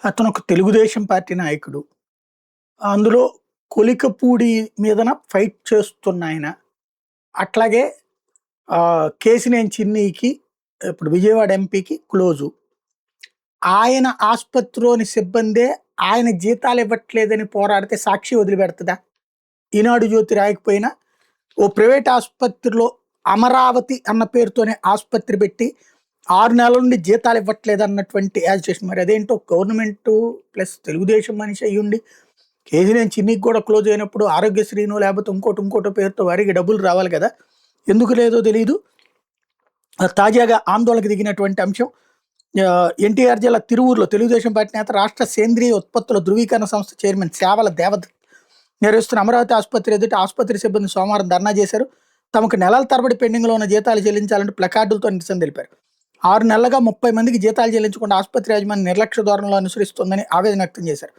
అతను ఒక తెలుగుదేశం పార్టీ నాయకుడు. అందులో కొలికపూడి మీదన ఫైట్ చేస్తున్నాయన. అట్లాగే కేశినేని చిన్నికి ఇప్పుడు విజయవాడ ఎంపీకి క్లోజు. ఆయన ఆస్పత్రిలోని సిబ్బందే ఆయన జీతాలు ఇవ్వట్లేదని పోరాడితే సాక్షి వదిలిపెడతదా? ఈనాడు జ్యోతి రాయకపోయినా ఓ ప్రైవేట్ ఆస్పత్రిలో అమరావతి అన్న పేరుతోనే ఆస్పత్రి పెట్టి 6 నెలల నుండి జీతాలు ఇవ్వట్లేదన్నటువంటి యాజిటేషన్. మరి అదేంటో గవర్నమెంటు ప్లస్ తెలుగుదేశం మనిషి అయ్యుండి కేజీనేని చిన్నికి కూడా క్లోజ్ అయినప్పుడు ఆరోగ్యశ్రీనో లేకపోతే ఇంకోటో పేరుతో వారికి డబ్బులు రావాలి కదా! ఎందుకు లేదో తెలీదు. తాజాగా ఆందోళనకు దిగినటువంటి అంశం ఎన్టీఆర్ జిల్లా తిరువూరులో తెలుగుదేశం పార్టీ నేత రాష్ట్ర సేంద్రియ ఉత్పత్తుల ధృవీకరణ సంస్థ చైర్మన్ సేవల దేవదత్ నిర్వహిస్తున్న అమరావతి ఆసుపత్రి ఎదుట ఆసుపత్రి సిబ్బంది సోమవారం ధర్నా చేశారు. తమకు నెలల తరబడి పెండింగ్లో ఉన్న జీతాలు చెల్లించాలంటూ ప్లకార్డులతో నిరసన తెలిపారు. 6 నెలలుగా 30 మందికి జీతాలు చెల్లించకుండా ఆసుపత్రి యాజమాన్యం నిర్లక్ష్య ధోరణిలో అనుసరిస్తోందని ఆవేదన వ్యక్తం చేశారు.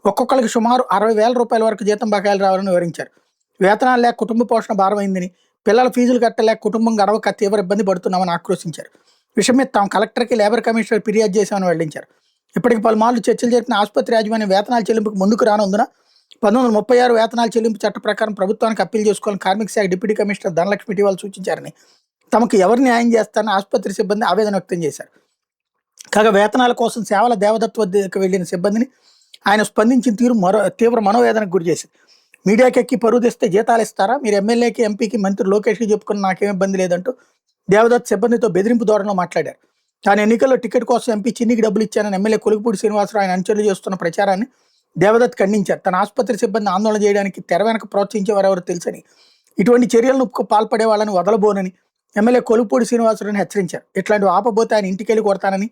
ఒక్కొక్కరికి సుమారు 60,000 రూపాయల వరకు జీతం బకాయిలు రావాలని వివరించారు. వేతనాలు లేక కుటుంబ పోషణ భారమైందని, పిల్లల ఫీజులు కట్టలేక కుటుంబం గడవక తీవ్ర ఇబ్బంది పడుతున్నామని ఆక్రోశించారు. విషయం మీద తాము కలెక్టర్కి, లేబర్ కమిషనర్ ఫిర్యాదు చేశామని వెల్లడించారు. ఇప్పటికి పలుమార్లు చర్చలు జరిపిన ఆసుపత్రి యాజమాన్యం వేతనాల చెల్లింపుకు ముందుకు రానందున 1936 వేతనాల చెల్లింపు చట్ట ప్రకారం ప్రభుత్వానికి అప్పీల్ చేసుకోవాలని కార్మిక శాఖ డిప్యూటీ కమిషనర్ ధనలక్ష్మి ఇటీవల సూచించారని, తమకు ఎవరు న్యాయం చేస్తారని ఆసుపత్రి సిబ్బంది ఆవేదన వ్యక్తం చేశారు. కాగా వేతనాల కోసం సేవల దేవదత్ వద్దకు వెళ్లిన సిబ్బందిని ఆయన స్పందించిన తీరు తీవ్ర మనోవేదనకు గురి చేసింది. మీడియాకెక్కి పరువు తెస్తే జీతాలు ఇస్తారా? మీరు ఎమ్మెల్యేకి, ఎంపీకి, మంత్రి లోకేష్కి చెప్పుకున్న నాకేం ఇబ్బంది లేదంటూ దేవదత్ సిబ్బందితో బెదిరింపు ధోరణిలో మాట్లాడారు. తాను ఎన్నికల్లో టికెట్ కోసం ఎంపీ చిన్నికి డబ్బులు ఇచ్చానని ఎమ్మెల్యే కొలికపూడి శ్రీనివాసరావు ఆయన అనుచరులు చేస్తున్న ప్రచారాన్ని దేవదత్ ఖండించారు. తన ఆసుపత్రి సిబ్బంది ఆందోళన చేయడానికి తెర వెనక ప్రోత్సహించేవారెవరు తెలుసని, ఇటువంటి చర్యలను పాల్పడే వాళ్ళని వదలబోనని ఎమ్మెల్యే కొలికపూడి శ్రీనివాసరావుని హెచ్చరించారు. ఇట్లాంటివి ఆపబోతే ఆయన ఇంటికెళ్ళి కొడతానని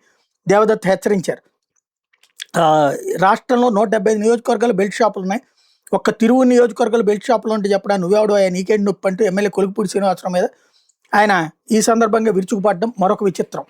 దేవదత్ హెచ్చరించారు. రాష్ట్రంలో 175 నియోజకవర్గాలు బెల్ట్ షాపులు ఉన్నాయి. ఒక్క తిరువూరు నియోజకవర్గాలు బెల్ట్ షాపులు ఉంటే చెప్పడా నువ్వెవడో ఆయన నీకేంటి నొప్పి అంటూ ఎమ్మెల్యే కొలికపూడి శ్రీనివాసరావు మీద ఆయన ఈ సందర్భంగా విరుచుకుపడడం మరొక విచిత్రం.